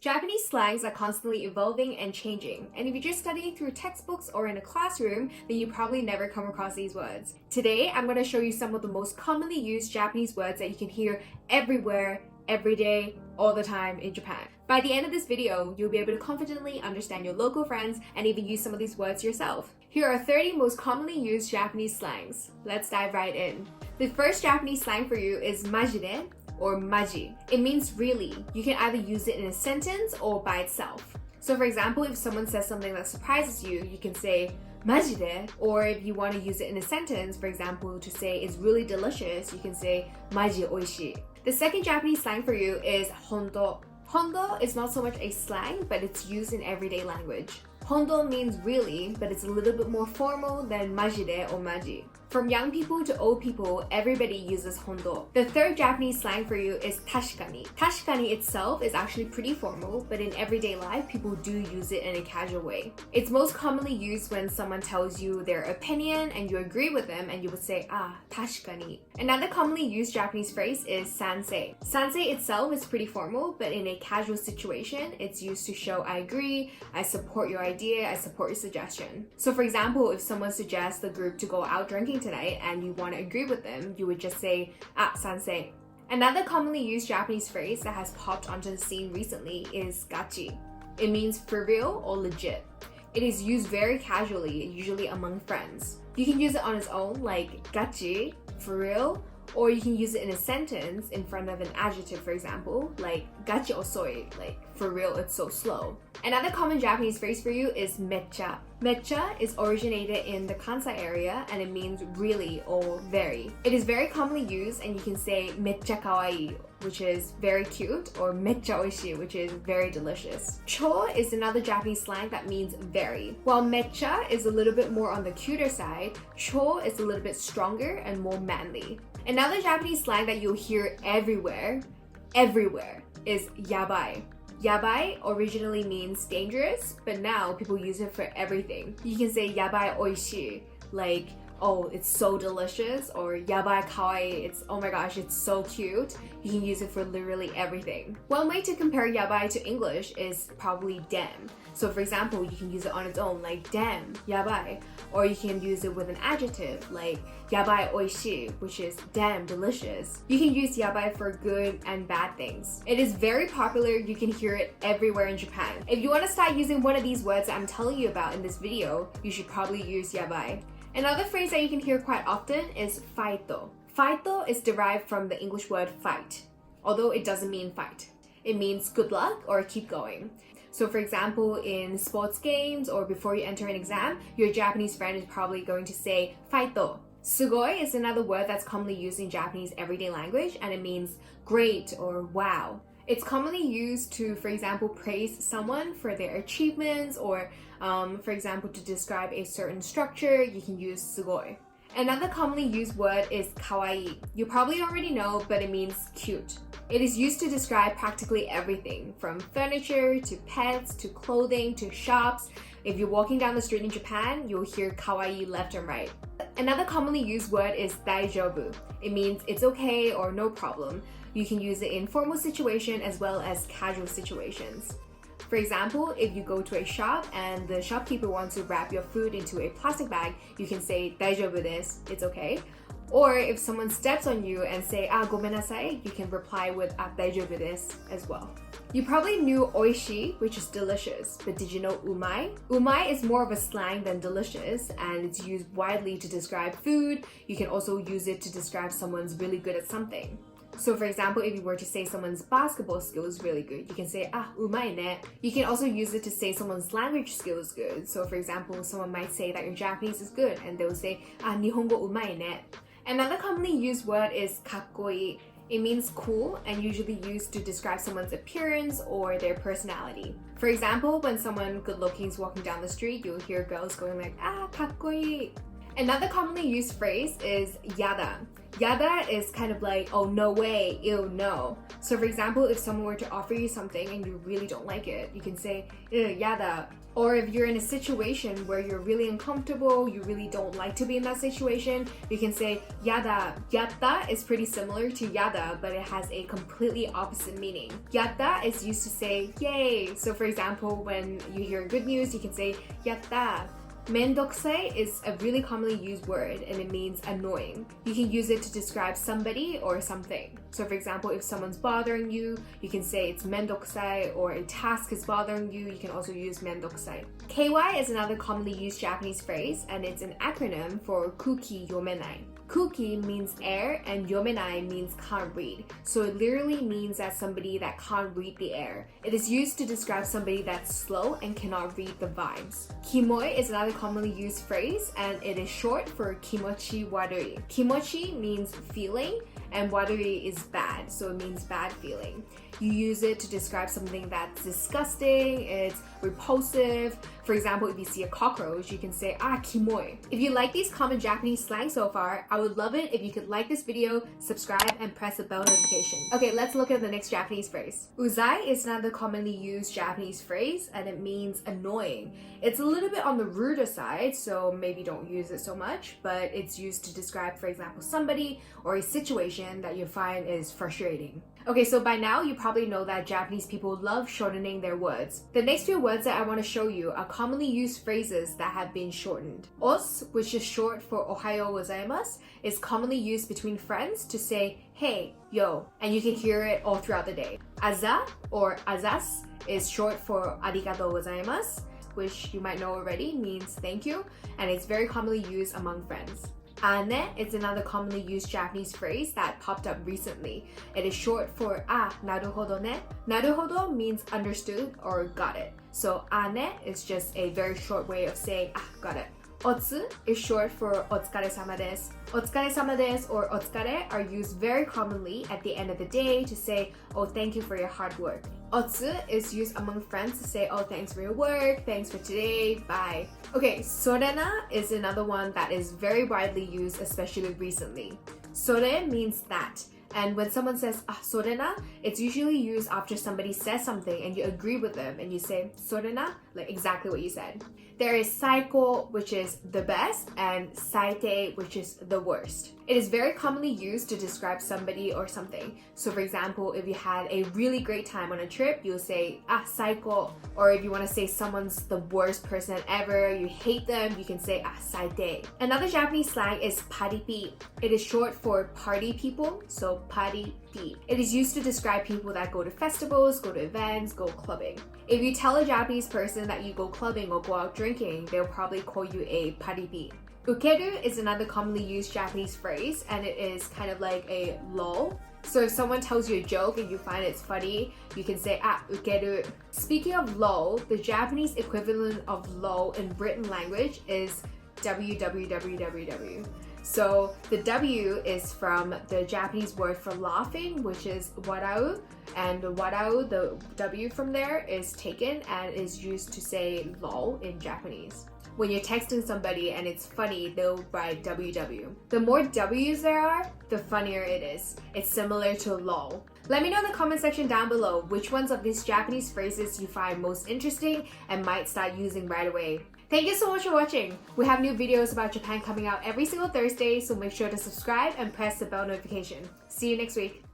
Japanese slangs are constantly evolving and changing, and if you're just studying through textbooks or in a classroom, then you probably never come across these words. Today, I'm going to show you some of the most commonly used Japanese words that you can hear everywhere, every day, all the time in Japan. By the end of this video, you'll be able to confidently understand your local friends and even use some of these words yourself. Here are 30 most commonly used Japanese slangs. Let's dive right in. The first Japanese slang for you is majide, or maji. It means really. You can either use it in a sentence or by itself. So for example, if someone says something that surprises you, you can say majide, or if you want to use it in a sentence, for example, to say it's really delicious, you can say maji oishii. The second Japanese slang for you is hondo. Hondo is not so much a slang, but it's used in everyday language. Hondo means really, but it's a little bit more formal than majide or maji. From young people to old people, everybody uses hondo. The third Japanese slang for you is tashikani. Tashikani itself is actually pretty formal, but in everyday life, people do use it in a casual way. It's most commonly used when someone tells you their opinion and you agree with them and you would say, tashikani. Another commonly used Japanese phrase is sansei. Sansei itself is pretty formal, but in a casual situation, it's used to show I agree, I support your idea, I support your suggestion. So for example, if someone suggests the group to go out drinking tonight and you want to agree with them, you would just say, sansei. Another commonly used Japanese phrase that has popped onto the scene recently is gachi. It means for real or legit. It is used very casually, usually among friends. You can use it on its own, like gachi, for real, or you can use it in a sentence in front of an adjective, for example, like gachi osoi, like for real, it's so slow. Another common Japanese phrase for you is Matcha. Matcha is originated in the Kansai area and it means really or very. It is very commonly used and you can say Matcha Kawaii, which is very cute, or Matcha oishii, which is very delicious. Cho is another Japanese slang that means very. While Matcha is a little bit more on the cuter side, Cho is a little bit stronger and more manly. Another Japanese slang that you'll hear everywhere, is yabai. Yabai originally means dangerous, but now people use it for everything. You can say yabai oishii, like, oh, it's so delicious, or yabai kawaii, it's, oh my gosh, it's so cute. You can use it for literally everything. One way to compare yabai to English is probably damn. So for example, you can use it on its own, like damn, yabai. Or you can use it with an adjective, like yabai oishii, which is damn delicious. You can use yabai for good and bad things. It is very popular, you can hear it everywhere in Japan. If you want to start using one of these words that I'm telling you about in this video, you should probably use yabai. Another phrase that you can hear quite often is faito. Faito is derived from the English word fight, although it doesn't mean fight. It means good luck or keep going. So for example, in sports games or before you enter an exam, your Japanese friend is probably going to say faito. Sugoi is another word that's commonly used in Japanese everyday language and it means great or wow. It's commonly used to, for example, praise someone for their achievements or, for example, to describe a certain structure, you can use sugoi. Another commonly used word is kawaii. You probably already know, but it means cute. It is used to describe practically everything, from furniture to pets to clothing to shops. If you're walking down the street in Japan, you'll hear kawaii left and right. Another commonly used word is daijoubu. It means it's okay or no problem. You can use it in formal situations as well as casual situations. For example, if you go to a shop and the shopkeeper wants to wrap your food into a plastic bag, you can say daijoubu desu, it's okay. Or if someone steps on you and say gomennasai, you can reply with daijoubu desu as well. You probably knew oishii, which is delicious, but did you know umai? Umai is more of a slang than delicious and it's used widely to describe food. You can also use it to describe someone's really good at something. So for example, if you were to say someone's basketball skill is really good, you can say, umai ne. You can also use it to say someone's language skill is good. So for example, someone might say that your Japanese is good and they will say, nihongo umai ne. Another commonly used word is Kakui. It means cool and usually used to describe someone's appearance or their personality. For example, when someone good looking is walking down the street, you'll hear girls going like, kakui. Another commonly used phrase is yada. Yada is kind of like, oh, no way, ew, no. So for example, if someone were to offer you something and you really don't like it, you can say, yada. Or if you're in a situation where you're really uncomfortable, you really don't like to be in that situation, you can say yada. Yatta is pretty similar to yada, but it has a completely opposite meaning. Yatta is used to say yay. So for example, when you hear good news, you can say yatta. Mendokusai is a really commonly used word and it means annoying. You can use it to describe somebody or something. So for example, if someone's bothering you, you can say it's mendokusai, or a task is bothering you, you can also use mendokusai. KY is another commonly used Japanese phrase and it's an acronym for kuki yomenai. Kuki means air and yomenai means can't read. So it literally means that somebody that can't read the air. It is used to describe somebody that's slow and cannot read the vibes. Komoi is another commonly used phrase and it is short for kimochi watery. Kimochi means feeling and watery is bad, so it means bad feeling. You use it to describe something that's disgusting, it's repulsive. For example, if you see a cockroach, you can say, kimoi. If you like these common Japanese slang so far, I would love it if you could like this video, subscribe, and press the bell notification. Okay, let's look at the next Japanese phrase. Uzai is another commonly used Japanese phrase and it means annoying. It's a little bit on the ruder side, so maybe don't use it so much, but it's used to describe, for example, somebody or a situation that you find is frustrating. Okay, so by now you probably know that Japanese people love shortening their words. The next few words that I want to show you are commonly used phrases that have been shortened. Os, which is short for ohayo gozaimasu, is commonly used between friends to say hey, yo, and you can hear it all throughout the day. Aza or azas is short for arigato gozaimasu, which you might know already means thank you, and it's very commonly used among friends. Ane is another commonly used Japanese phrase that popped up recently. It is short for naruhodo ne. Naruhodo means understood or got it. So ane is just a very short way of saying got it. Otsu is short for otsukare-sama desu. Otsukare-sama desu or otsukare are used very commonly at the end of the day to say, oh, thank you for your hard work. Otsu is used among friends to say, oh, thanks for your work, thanks for today, bye. Okay, sorena is another one that is very widely used, especially recently. Sore means that. And when someone says sorena, it's usually used after somebody says something and you agree with them and you say sorena, like exactly what you said. There is saiko, which is the best, and saite, which is the worst. It is very commonly used to describe somebody or something. So for example, if you had a really great time on a trip, you'll say saiko. Or if you want to say someone's the worst person ever, you hate them, you can say saite. Another Japanese slang is paripi. It is short for party people, so paripi. It is used to describe people that go to festivals, go to events, go clubbing. If you tell a Japanese person that you go clubbing or go out drinking, they'll probably call you a paripi. Ukeru is another commonly used Japanese phrase and it is kind of like a lol. So if someone tells you a joke and you find it's funny, you can say ukeru. Speaking of lol, the Japanese equivalent of lol in written language is www. So the W is from the Japanese word for laughing, which is warau, and warau, the W from there is taken and is used to say lol in Japanese. When you're texting somebody and it's funny, they'll write WW. The more W's there are, the funnier it is. It's similar to lol. Let me know in the comment section down below which ones of these Japanese phrases you find most interesting and might start using right away. Thank you so much for watching. We have new videos about Japan coming out every single Thursday, so make sure to subscribe and press the bell notification. See you next week.